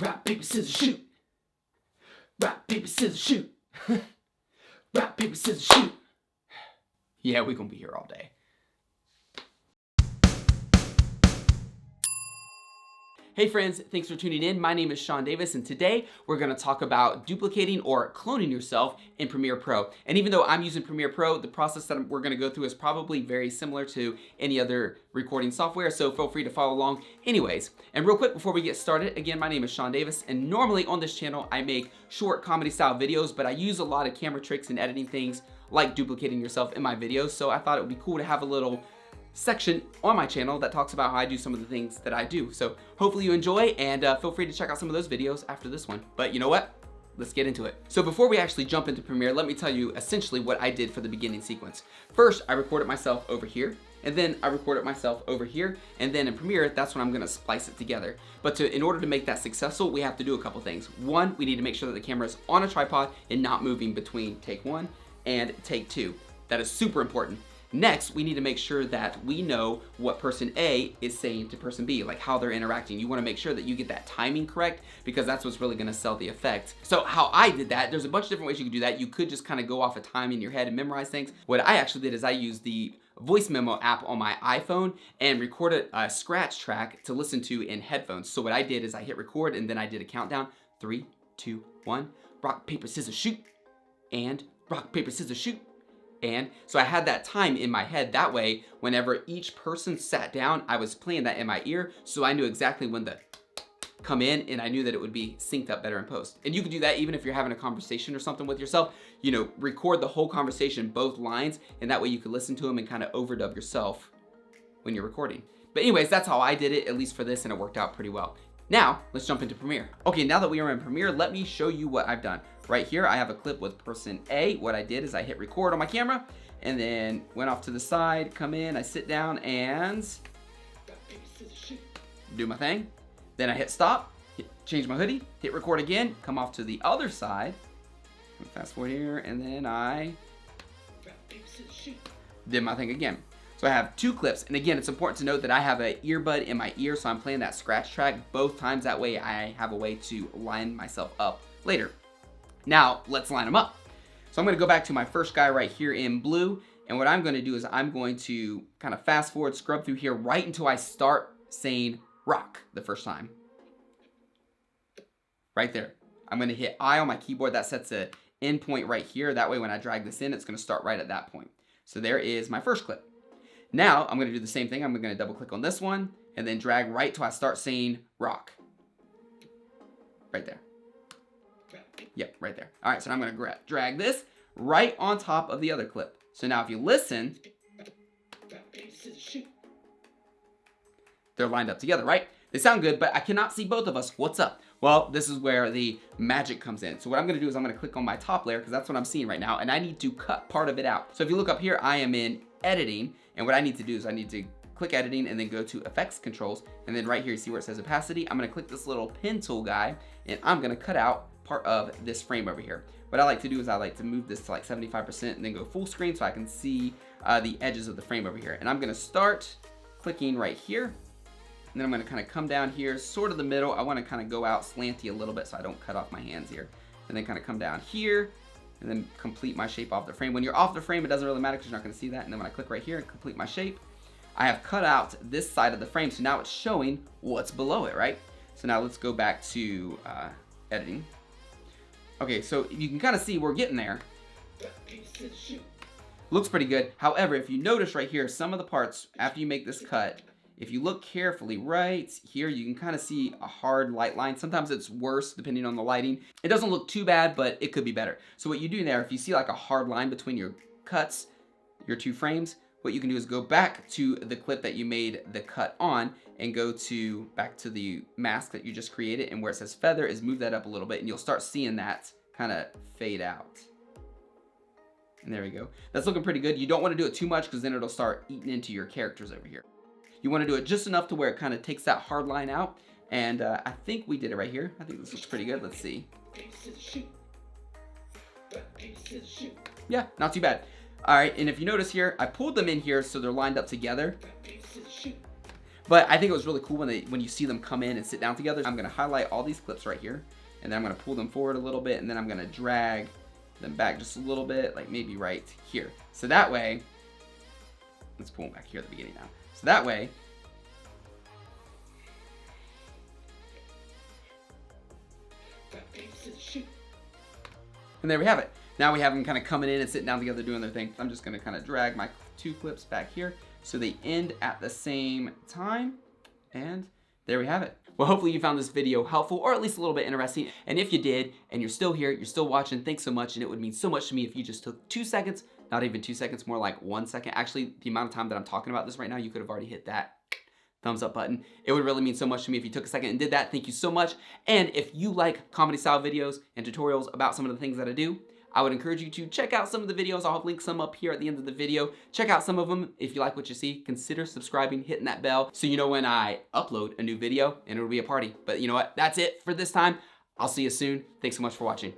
Rock, paper, scissors, shoot. Rock, paper, scissors, shoot. Rock, paper, scissors, shoot. Yeah, we're gonna be here all day. Hey friends, thanks for tuning in. My name is Sean Davis, and today we're gonna talk about duplicating or cloning yourself in Premiere Pro. And even though I'm using Premiere Pro, the process that we're gonna go through is probably very similar to any other recording software, so feel free to follow along anyways. And real quick, before we get started, again, my name is Sean Davis, and normally on this channel, I make short comedy style videos, but I use a lot of camera tricks and editing things like duplicating yourself in my videos, so I thought it would be cool to have a little section on my channel that talks about how I do some of the things that I do. So hopefully you enjoy, and feel free to check out some of those videos after this one. But you know what? Let's get into it. So before we actually jump into Premiere, let me tell you essentially what I did for the beginning sequence. First, I recorded myself over here, and then I recorded myself over here, and then in Premiere, that's when I'm gonna splice it together. But in order to make that successful, we have to do a couple things. One, we need to make sure that the camera is on a tripod and not moving between take one and take two. That is super important. Next, we need to make sure that we know what person A is saying to person B, like how they're interacting. You wanna make sure that you get that timing correct, because that's what's really gonna sell the effect. So how I did that, there's a bunch of different ways you can do that. You could just kind of go off a time in your head and memorize things. What I actually did is I used the voice memo app on my iPhone and recorded a scratch track to listen to in headphones. So what I did is I hit record, and then I did a countdown, 3, 2, 1, rock, paper, scissors, shoot, and rock, paper, scissors, shoot. And so I had that time in my head. That way, whenever each person sat down, I was playing that in my ear, so I knew exactly when to come in, and I knew that it would be synced up better in post. And you can do that even if you're having a conversation or something with yourself. You know, record the whole conversation, both lines, and that way you can listen to them and kind of overdub yourself when you're recording. But anyways, that's how I did it, at least for this, and it worked out pretty well. Now, let's jump into Premiere. Okay, now that we are in Premiere, let me show you what I've done. Right here, I have a clip with person A. What I did is I hit record on my camera, and then went off to the side, come in, I sit down and do my thing. Then I hit stop, change my hoodie, hit record again, come off to the other side, fast forward here, and then I did my thing again. So I have two clips, and again, it's important to note that I have an earbud in my ear, so I'm playing that scratch track both times. That way I have a way to line myself up later. Now, let's line them up. So I'm gonna go back to my first guy right here in blue, and what I'm gonna do is I'm going to kind of fast forward, scrub through here right until I start saying rock the first time. Right there. I'm gonna hit I on my keyboard. That sets an end point right here. That way when I drag this in, it's gonna start right at that point. So there is my first clip. Now, I'm gonna do the same thing. I'm gonna double click on this one, and then drag right till I start saying rock. Right there. Yep, right there. All right, so now I'm gonna drag this right on top of the other clip. So now if you listen, they're lined up together, right? They sound good, but I cannot see both of us. What's up? Well, this is where the magic comes in. So what I'm gonna do is I'm gonna click on my top layer, because that's what I'm seeing right now, and I need to cut part of it out. So if you look up here, I am in editing, and what I need to do is I need to click editing and then go to effects controls, and then right here, you see where it says opacity? I'm gonna click this little pen tool guy, and I'm gonna cut out part of this frame over here. What I like to do is I like to move this to like 75% and then go full screen so I can see the edges of the frame over here. And I'm gonna start clicking right here, and then I'm gonna kind of come down here, sort of the middle. I wanna kind of go out slanty a little bit so I don't cut off my hands here. And then kind of come down here, and then complete my shape off the frame. When you're off the frame, it doesn't really matter because you're not gonna see that. And then when I click right here and complete my shape, I have cut out this side of the frame, so now it's showing what's below it, right? So now let's go back to editing. Okay, so you can kind of see we're getting there. Looks pretty good. However, if you notice right here, some of the parts, after you make this cut, if you look carefully right here, you can kind of see a hard light line. Sometimes it's worse depending on the lighting. It doesn't look too bad, but it could be better. So what you do there, if you see like a hard line between your cuts, your two frames, what you can do is go back to the clip that you made the cut on and go back to the mask that you just created, and where it says feather is move that up a little bit, and you'll start seeing that kind of fade out. And there we go. That's looking pretty good. You don't want to do it too much because then it'll start eating into your characters over here. You want to do it just enough to where it kind of takes that hard line out, and I think we did it right here. I think this looks pretty good. Let's see. Yeah, not too bad. All right, and if you notice here, I pulled them in here so they're lined up together. But I think it was really cool when you see them come in and sit down together. I'm gonna highlight all these clips right here, and then I'm gonna pull them forward a little bit, and then I'm gonna drag them back just a little bit, like maybe right here. So that way, let's pull them back here at the beginning now. So that way, and there we have it. Now we have them kind of coming in and sitting down together doing their thing. I'm just gonna kind of drag my 2 clips back here so they end at the same time. And there we have it. Well, hopefully you found this video helpful, or at least a little bit interesting. And if you did, and you're still here, you're still watching, thanks so much. And it would mean so much to me if you just took 2 seconds, not even 2 seconds, more like 1 second. Actually, the amount of time that I'm talking about this right now, you could have already hit that thumbs up button. It would really mean so much to me if you took a second and did that. Thank you so much. And if you like comedy style videos and tutorials about some of the things that I do, I would encourage you to check out some of the videos. I'll have links some up here at the end of the video. Check out some of them. If you like what you see, consider subscribing, hitting that bell so you know when I upload a new video, and it'll be a party. But you know what? That's it for this time. I'll see you soon. Thanks so much for watching.